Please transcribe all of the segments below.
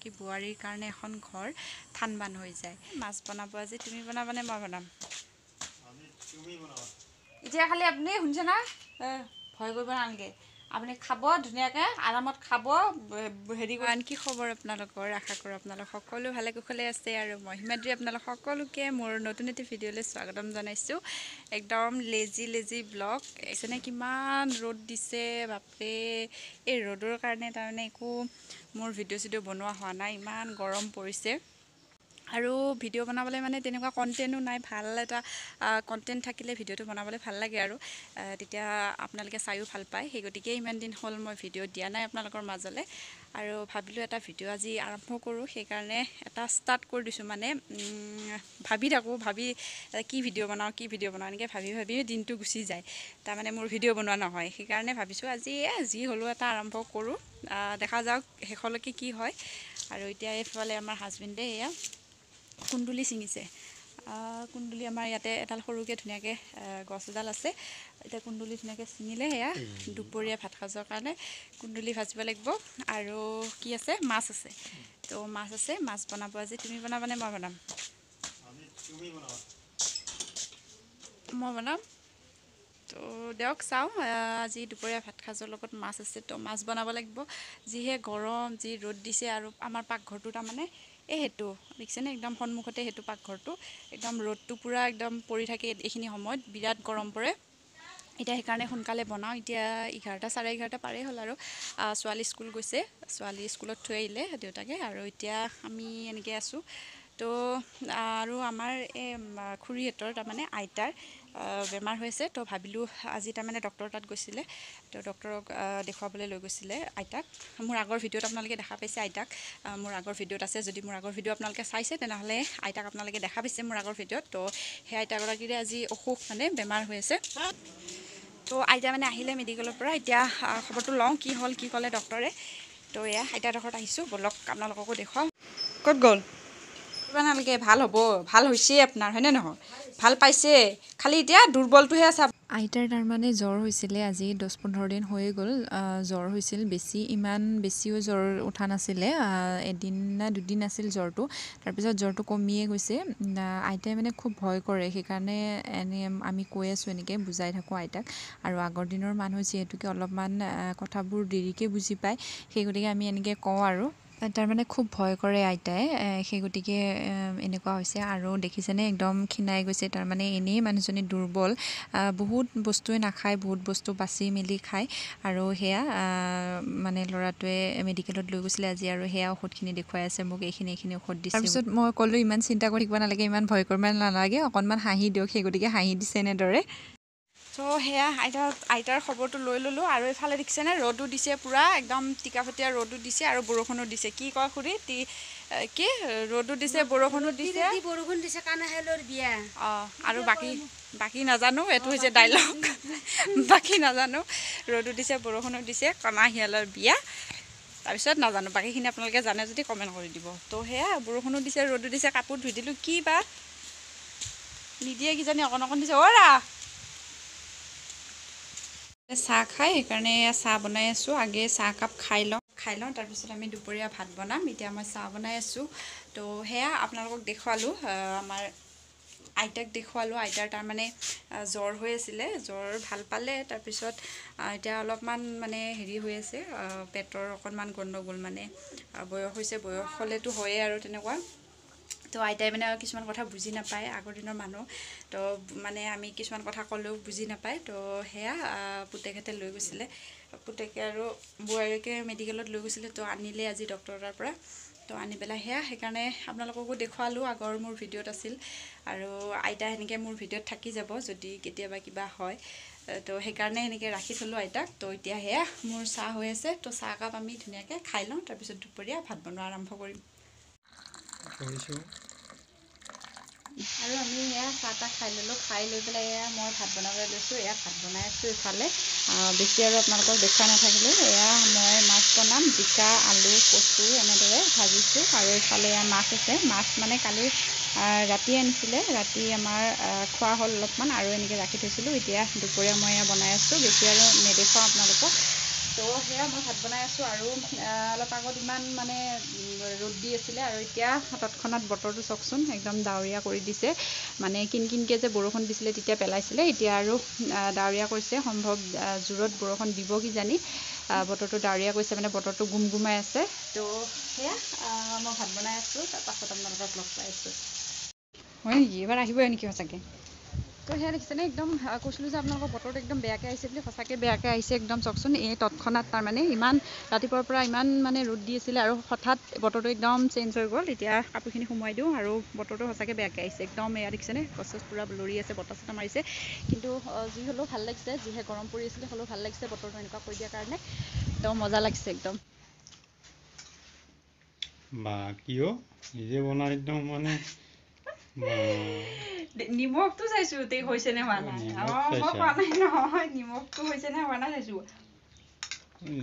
এগৰাকী বোৱাৰীৰ কাৰণে এখন ঘৰ থান বান হৈ যায়। মাছ বনাব আজি, তুমি বনাবানে মই বনাম? এতিয়া খালি আপুনি শুনিছে না, ভয় কৰিব নালাগে, আপুনি খাব ধুনীয়াকৈ আৰামত খাব। হেৰি আনকি খবৰ আপোনালোকৰ, আশা কৰোঁ আপোনালোক সকলো ভালে কুশলে আছে আৰু মই হিমাদ্ৰী আপোনালোক সকলোকে মোৰ নতুন এটি ভিডিঅ'লৈ স্বাগতম জনাইছোঁ। একদম লেজি ব্লগ। এনে কিমান ৰ'দ দিছে বাপৰে, এই ৰ'দৰ কাৰণে তাৰমানে একো মোৰ ভিডিঅ' চিডিঅ' বনোৱা হোৱা নাই, ইমান গৰম পৰিছে। আৰু ভিডিঅ' বনাবলৈ মানে তেনেকুৱা কণ্টেণ্টো নাই, ভাল এটা কণ্টেণ্ট থাকিলে ভিডিঅ'টো বনাবলৈ ভাল লাগে আৰু তেতিয়া আপোনালোকে চায়ো ভাল পায়। সেই গতিকে ইমান দিন হ'ল মই ভিডিঅ' দিয়া নাই আপোনালোকৰ মাজলৈ, আৰু ভাবিলোঁ এটা ভিডিঅ' আজি আৰম্ভ কৰোঁ। সেইকাৰণে এটা ষ্টাৰ্ট কৰি দিছোঁ, মানে ভাবি থাকোঁ, কি ভিডিঅ' বনাওঁ এনেকৈ ভাবি দিনটো গুচি যায়, তাৰমানে মোৰ ভিডিঅ' বনোৱা নহয়। সেইকাৰণে ভাবিছোঁ আজি যি হ'লেও এটা আৰম্ভ কৰোঁ, দেখা যাওক শেষলৈকে কি হয়। আৰু এতিয়া এইফালে আমাৰ হাজবেণ্ডে এয়া কুন্দুলি ছিঙিছে। কুন্দুলি আমাৰ ইয়াতে এডাল সৰুকৈ ধুনীয়াকৈ গছ এডাল আছে। এতিয়া কুন্দুলি ধুনীয়াকৈ ছিঙিলে, সেয়া দুপৰীয়া ভাত সাজৰ কাৰণে কুন্দুলি ভাজিব লাগিব। আৰু কি আছে, মাছ আছে। তো মাছ আছে, মাছ বনাব আজি। তুমি বনাবানে মই বনাম? মই বনাম। তো দিয়ক চাওঁ, আজি দুপৰীয়া ভাত সাজৰ লগত মাছ আছে, তো মাছ বনাব লাগিব। যিহে গৰম, যি ৰ'দ দিছে, আৰু আমাৰ পাকঘৰটো তাৰমানে সেইটো দেখিছেনে, একদম সন্মুখতে সেইটো পাকঘৰটো, একদম ৰ'দটো পূৰা একদম পৰি থাকে এইখিনি সময়ত, বিৰাট গৰম পৰে। এতিয়া সেইকাৰণে সোনকালে বনাওঁ। এতিয়া 11টা চাৰে 11টা পাৰেই হ'ল আৰু ছোৱালী স্কুল গৈছে, ছোৱালী স্কুলত থৈ আহিলে দেউতাকে, আৰু এতিয়া আমি এনেকৈ আছোঁ। তো আৰু আমাৰ এই খুৰীহঁতৰ তাৰমানে আইতাৰ বেমাৰ হৈছে, তো ভাবিলোঁ আজি তাৰমানে ডক্টৰৰ তাত গৈছিলে, তো ডক্টৰক দেখুৱাবলৈ লৈ গৈছিলে আইতাক। মোৰ আগৰ ভিডিঅ'ত আপোনালোকে দেখা পাইছে আইতাক, মোৰ আগৰ ভিডিঅ'ত আছে। যদি মোৰ আগৰ ভিডিঅ' আপোনালোকে চাইছে তেনেহ'লে আইতাক আপোনালোকে দেখা পাইছে মোৰ আগৰ ভিডিঅ'ত। তো সেই আইতাগৰাকীৰে আজি অসুখ, মানে বেমাৰ হৈ আছে। তো আইতা মানে আহিলে মেডিকেলৰ পৰা, এতিয়া খবৰটো লওঁ কি হ'ল, কি ক'লে ডক্টৰে। তো এয়া আইতাডোখৰত আহিছোঁ, ব'লক আপোনালোককো দেখুৱাওঁ। ক'ত গ'ল? কিবা নালাগে, ভাল হ'ব, ভাল হৈছে আপোনাৰ, হয়নে নহয়? ভাল পাইছে, খালি এতিয়া দুৰ্বলটোহে আছে। আইতাৰ তাৰমানে জ্বৰ হৈছিলে, আজি 10-15 দিন হৈয়ে গ'ল জ্বৰ হৈছিল। ইমান বেছিও জ্বৰ উঠা নাছিলে, এদিন না দুদিন আছিল জ্বৰটো, তাৰপিছত জ্বৰটো কমিয়ে গৈছে। আইতাই মানে খুব ভয় কৰে, সেইকাৰণে আমি কৈ আছোঁ, এনেকৈ বুজাই থাকোঁ আইতাক। আৰু আগৰ দিনৰ মানুহ যিহেতুকে অলপমান কথাবোৰ দেৰিকৈ বুজি পায়, সেই গতিকে আমি এনেকৈ কওঁ আৰু তাৰমানে খুব ভয় কৰে আইতাই, সেই গতিকে এনেকুৱা হৈছে। আৰু দেখিছেনে একদম ক্ষীণাই গৈছে, তাৰমানে এনেই মানুহজনী দুৰ্বল, বহুত বস্তুৱে নাখায়, বহুত বস্তু বাচি মেলি খায়। আৰু সেয়া মানে ল'ৰাটোৱে মেডিকেলত লৈ গৈছিলে আজি, আৰু সেয়া ঔষধখিনি দেখুৱাই আছে মোক, এইখিনি ঔষধ দিছে। তাৰপিছত মই ক'লোঁ ইমান চিন্তা কৰি থাকিব নালাগে, ইমান ভয় কৰিব নালাগে, অকণমান হাঁহি দিয়ক। সেই গতিকে হাঁহি দিছে এনেদৰে। তো সেয়া আইতাৰ খবৰটো লৈ ল'লোঁ। আৰু এইফালে দেখিছেনে ৰ'দো দিছে পূৰা, একদম টিকাফটীয়া ৰ'দো দিছে আৰু বৰষুণো দিছে। কি কয় খুৰী, কি ৰ'দো দিছে বৰষুণো দিছে, বৰষুণ দিছে কাৰণে হেলৰ বিয়া। আৰু বাকী নাজানো, এইটো হৈছে ডাইলগ। বাকী নাজানো, ৰ'দো দিছে বৰষুণো দিছে, কণা শিয়ালৰ বিয়া। তাৰপিছত নাজানো বাকীখিনি, আপোনালোকে জানে যদি কমেণ্ট কৰি দিব। তো সেয়া বৰষুণো দিছে ৰ'দো দিছে, কাপোৰ ধুই দিলোঁ, কি বা নিদিয়ে কিজানি, অকণ দিছে। চাহ খাই, সেইকাৰণে চাহ বনাই আছোঁ। আগে চাহ কাপ খাই লওঁ, তাৰপিছত আমি দুপৰীয়া ভাত বনাম। এতিয়া মই চাহ বনাই আছোঁ। তো সেয়া আপোনালোকক দেখুৱালোঁ, আমাৰ আইতাক দেখুৱালোঁ। আইতাৰ তাৰমানে জ্বৰ হৈ আছিলে, জ্বৰ ভাল পালে, তাৰপিছত এতিয়া অলপমান মানে হেৰি হৈ আছে, পেটৰ অকণমান গণ্ডগোল, মানে বয়স হৈছে, বয়স হ'লেতো হয়েই আৰু তেনেকুৱা। তো আইতাই মানে কিছুমান কথা বুজি নাপায়, আগৰ দিনৰ মানুহ, তো মানে আমি কিছুমান কথা ক'লেও বুজি নাপায়। তো সেয়া পুতেকহঁতে লৈ গৈছিলে, পুতেকে আৰু বোৱাৰীকে মেডিকেলত লৈ গৈছিলে। তো আনিলে আজি ডক্টৰৰ তাৰ পৰা, তো আনি পেলাই সেইকাৰণে আপোনালোককো দেখুৱালোঁ। আগৰ মোৰ ভিডিঅ'ত আছিল, আৰু আইতা সেনেকৈ মোৰ ভিডিঅ'ত থাকি যাব যদি কেতিয়াবা কিবা হয়। তো সেইকাৰণে সেনেকৈ ৰাখি থ'লোঁ আইতাক। তো এতিয়া সেয়া মোৰ চাহ হৈ আছে, তো চাহ একাপ আমি ধুনীয়াকৈ খাই লওঁ, তাৰপিছত দুপৰীয়া ভাত বনোৱা আৰম্ভ কৰিম। আৰু আমি চাহ তাহ খাই ল'লোঁ, খাই লৈ পেলাই মই ভাত বনাবলৈ লৈছোঁ। ভাত বনাই আছোঁ ইফালে, বেছি আৰু আপোনালোকক দেখুৱাই নাথাকিলোঁ। মই মাছ বনাম, জিকা, আলু, কচু এনেদৰে ভাজিছোঁ। আৰু ইফালে মাছ আছে, মাছ মানে কালি ৰাতি আনিছিলে, ৰাতি আমাৰ খোৱা হ'ল অলপমান, আৰু এনেকৈ ৰাখি থৈছিলোঁ। এতিয়া দুপৰীয়া মই বনাই আছোঁ, বেছি আৰু নেদেখুৱাওঁ আপোনালোকক। তো সেয়া মই ভাত বনাই আছোঁ আৰু অলপ আগত ইমান মানে ৰ'দ দি আছিলে আৰু এতিয়া তৎক্ষণাত বতৰটো চাওকচোন একদম ডাৱৰীয়া কৰি দিছে মানে কিনকিনকৈ যে বৰষুণ দিছিলে তেতিয়া পেলাইছিলে এতিয়া আৰু ডাৱৰীয়া কৰিছে সম্ভৱ জোৰত বৰষুণ দিব কিজানি বতৰটো ডাৱৰীয়া কৰিছে মানে বতৰটো গুমগুমাই আছে তো সেয়া মই ভাত বনাই আছোঁ তাৰপাছত আপোনালোকক লগ পাই আছোঁ হয় নেকি এবাৰ আহিবই নেকি সঁচাকৈ তো সেয়া দেখিছেনে একদম কৈছিলোঁ যে আপোনালোকৰ বতৰটো একদম বেয়াকৈ আহিছে বুলি সঁচাকৈ বেয়াকৈ আহিছে একদম চাওকচোন এই তৎক্ষণাত তাৰমানে ইমান ৰাতিপুৱাৰ পৰা ইমান মানে ৰ'দ দি আছিলে আৰু হঠাৎ বতৰটো একদম চেঞ্জ হৈ গ'ল এতিয়া কাপোৰখিনি সোমোৱাই দিওঁ আৰু বতৰটো সঁচাকৈ বেয়াকৈ আহিছে একদম এয়া দেখিছেনে গছ চছ পূৰা লৰি আছে বতাহ চতাহ মাৰিছে কিন্তু যি হ'লেও ভাল লাগিছে যিহে গৰম পৰি আছিলে হ'লেও ভাল লাগিছে বতৰটো এনেকুৱা কৰি দিয়াৰ কাৰণে একদম মজা লাগিছে একদম বা কিয় নিজে বনাই একদম মানে নিমখটো চাইছোঁ তে হৈছে নে হোৱা নাই মই খোৱা নাই নহয় নিমখটো হৈছে নে হোৱা নাই চাইছোঁ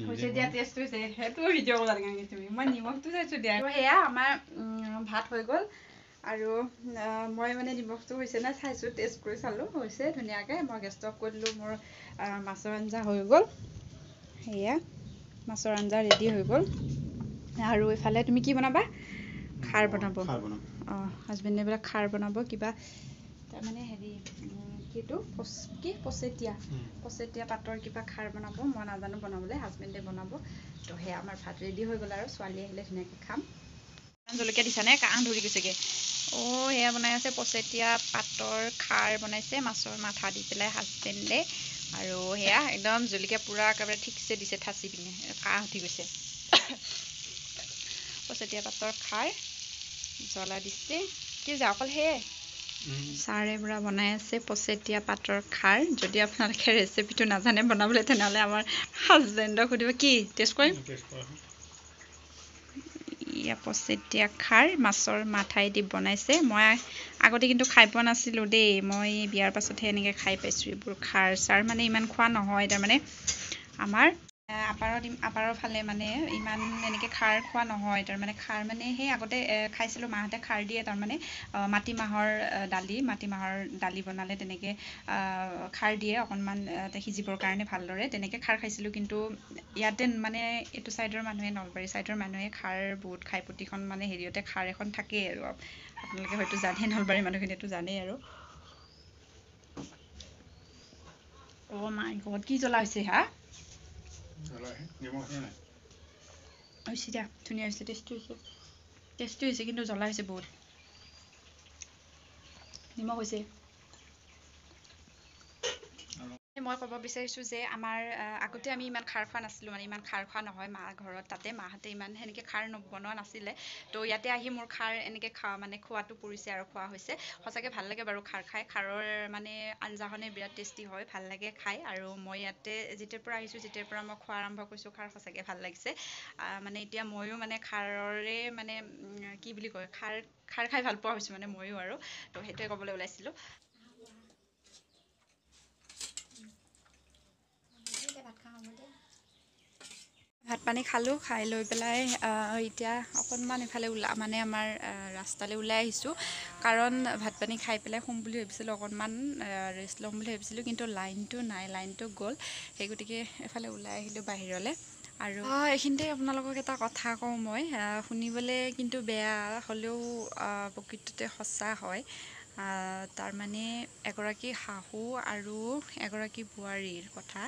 হৈছে দিয়া টেষ্ট হৈছে সেইটো ভিডিঅ' কৰা কাৰণে তুমি মই নিমখটো চাইছোঁ দিয়া সেয়া আমাৰ ভাত হৈ গ'ল আৰু মই মানে নিমখটো হৈছে নে চাইছোঁ টেষ্ট কৰি চালোঁ হৈছে ধুনীয়াকৈ মই গেছটো অফ কৰি দিলোঁ মোৰ মাছৰ আঞ্জা হৈ গ'ল সেয়া মাছৰ আঞ্জা ৰেডি হৈ গ'ল আৰু এইফালে তুমি কি বনাবা খাৰ বনাব অঁ হাজবেণ্ডে বোলে খাৰ বনাব কিবা তাৰমানে হেৰি কিটো পচেতীয়া পাতৰ কিবা খাৰ বনাব মই নাজানো বনাবলৈ হাজবেণ্ডে বনাব তো সেয়া আমাৰ ভাত ৰেডি হৈ গ'ল আৰু ছোৱালী আহিলে ধুনীয়াকৈ খাম জলকীয়া দিছানে কাহ ধৰি গৈছেগৈ অঁ সেয়া বনাই আছে পচেতীয়া পাতৰ খাৰ বনাইছে মাছৰ মাথা দি পেলাই হাজবেণ্ডে আৰু সেয়া একদম জলকীয়া পূৰা একেবাৰে ঠিকছে দিছে ঠাচি পিনে কাহ উঠি গৈছে পচেতীয়া পাতৰ খাৰ জ্বলা দিছে কি যে অকল সেয়ে ছাৰে পূৰা বনাই আছে পচেতীয়া পাতৰ খাৰ যদি আপোনালোকে ৰেচিপিটো নাজানে বনাবলৈ তেনেহ'লে আমাৰ হাজবেণ্ডক সুধিব কি টেষ্ট কৰিম এয়া পচেতীয়া খাৰ মাছৰ মাথাই দি বনাইছে মই আগতে কিন্তু খাই পোৱা নাছিলোঁ দেই মই বিয়াৰ পাছতহে এনেকৈ খাই পাইছোঁ এইবোৰ খাৰ চাৰ মানে ইমান খোৱা নহয় তাৰমানে আমাৰ আপাৰৰ ফালে মানে ইমান এনেকৈ খাৰ খোৱা নহয় তাৰমানে খাৰ মানে সেই আগতে খাইছিলোঁ মাহঁতে খাৰ দিয়ে তাৰমানে মাটিমাহৰ দালি বনালে তেনেকৈ খাৰ দিয়ে অকণমান সিজিবৰ কাৰণে ভালদৰে তেনেকৈ খাৰ খাইছিলোঁ কিন্তু ইয়াতে মানে এইটো ছাইডৰ মানুহে নলবাৰী ছাইডৰ মানুহে খাৰ বহুত খাই প্ৰতিখন মানে হেৰিয়তে খাৰ এখন থাকেই আৰু আপোনালোকে হয়তো জানেই নলবাৰী মানুহখিনিয়েতো জানেই আৰু অ' মাই গড কি জ্বলা হৈছে হা হৈছে দিয়া ধুনীয়া হৈছে টেষ্টি হৈছে কিন্তু জ্বলা হৈছে বহুত নিমখ হৈছে মই ক'ব বিচাৰিছোঁ যে আমাৰ আগতে আমি ইমান খাৰ খোৱা নাছিলোঁ মানে ইমান খাৰ খোৱা নহয় মা ঘৰত তাতে মাহঁতে ইমান সেনেকৈ খাৰ বনোৱা নাছিলে তো ইয়াতে আহি মোৰ খাৰ এনেকৈ খোৱাটো পৰিছে আৰু খোৱা হৈছে সঁচাকৈ ভাল লাগে বাৰু খাৰ খাই খাৰৰ মানে আঞ্জাখনে বিৰাট টেষ্টি হয় ভাল লাগে খাই আৰু মই ইয়াতে যেতিয়াৰ পৰা আহিছোঁ যেতিয়াৰ পৰা মই খোৱা আৰম্ভ কৰিছোঁ খাৰ সঁচাকৈ ভাল লাগিছে মানে এতিয়া ময়ো মানে খাৰৰে মানে কি বুলি কয় খাৰ খাই ভাল পোৱা হৈছোঁ মানে ময়ো আৰু তো সেইটোৱে ক'বলৈ ওলাইছিলোঁ ভাত পানী খালোঁ খাই লৈ পেলাই এতিয়া অকণমান ইফালে মানে আমাৰ ৰাস্তালৈ ওলাই আহিছোঁ কাৰণ ভাত পানী খাই পেলাই শুম বুলি ভাবিছিলোঁ অকণমান ৰেষ্ট ল'ম বুলি ভাবিছিলোঁ কিন্তু লাইনটো নাই লাইনটো গ'ল সেই গতিকে এফালে ওলাই আহিলোঁ বাহিৰলৈ আৰু এইখিনিতে আপোনালোকক এটা কথা কওঁ মই শুনিবলৈ কিন্তু বেয়া হ'লেও প্ৰকৃততে সঁচা হয় তাৰমানে এগৰাকী শাহু আৰু এগৰাকী বোৱাৰীৰ কথা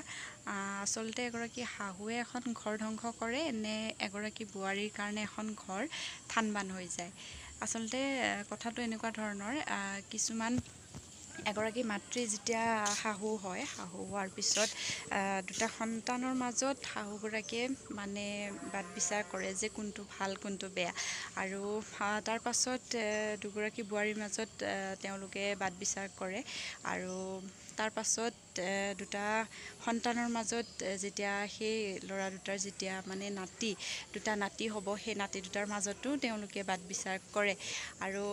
আচলতে এগৰাকী শাহুৱে এখন ঘৰ ধ্বংস কৰে নে এগৰাকী বোৱাৰীৰ কাৰণে এখন ঘৰ থান-বান হৈ যায় আচলতে কথাটো এনেকুৱা ধৰণৰ কিছুমান এগৰাকী মাতৃ যেতিয়া শাহু হয় শাহু হোৱাৰ পিছত দুটা সন্তানৰ মাজত শাহুগৰাকীয়ে মানে বাদ বিচাৰ কৰে যে কোনটো ভাল কোনটো বেয়া আৰু তাৰ পাছত দুগৰাকী বোৱাৰীৰ মাজত তেওঁলোকে বাদ বিচাৰ কৰে আৰু তাৰ পাছত দুটা সন্তানৰ মাজত যেতিয়া সেই ল'ৰা দুটাৰ যেতিয়া মানে দুটা নাতি হ'ব সেই নাতি দুটাৰ মাজতো তেওঁলোকে বাদ বিচাৰ কৰে আৰু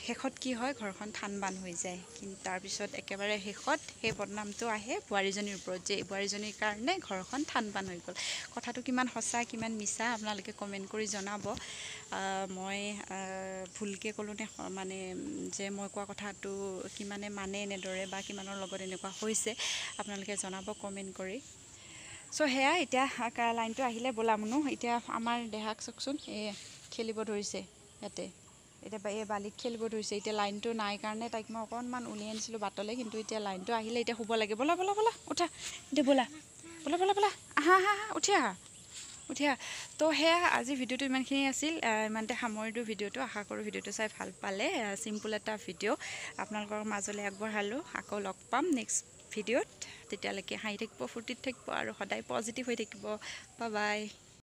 শেষত কি হয় ঘৰখন থান-বান হৈ যায় কিন্তু তাৰপিছত একেবাৰে শেষত সেই বদনামটো আহে বোৱাৰীজনীৰ ওপৰত যে বোৱাৰীজনীৰ কাৰণে ঘৰখন থান-বান হৈ গ'ল কথাটো কিমান সঁচা কিমান মিছা আপোনালোকে কমেণ্ট কৰি জনাব মই ভুলকৈ ক'লোঁ নে মানে যে মই কোৱা কথাটো কিমানে মানে এনেদৰে বা কিমানৰ লগত এনেকুৱা হৈছে আপোনালোকে জনাব কমেণ্ট কৰি চ' সেয়া এতিয়া লাইনটো আহিলে ব'লা মুনু এতিয়া আমাৰ দেহাক চাওকচোন এই খেলিব ধৰিছে ইয়াতে এতিয়া এই বালিত খেলিব ধৰিছে এতিয়া লাইনটো নাই কাৰণে তাইক মই অকণমান উলিয়াই আনিছিলোঁ বাটলৈ কিন্তু এতিয়া লাইনটো আহিলে এতিয়া শুব লাগে ব'লা ব'লা ব'লা উঠা এতিয়া ব'লা ব'লা ব'লা ব'লা আহা আহা আহা উঠি আহা উঠি আহা তো সেয়া আজি ভিডিঅ'টো ইমানখিনি আছিল ইমানতে সামৰি দিওঁ ভিডিঅ'টো আশা কৰোঁ ভিডিঅ'টো চাই ভাল পালে চিম্পুল এটা ভিডিঅ' আপোনালোকৰ মাজলৈ আগবঢ়ালোঁ আকৌ লগ পাম নেক্সট ভিডিঅ'ত তেতিয়ালৈকে হাঁহি থাকিব ফূৰ্তিত থাকিব আৰু সদায় পজিটিভ হৈ থাকিব বাই বাই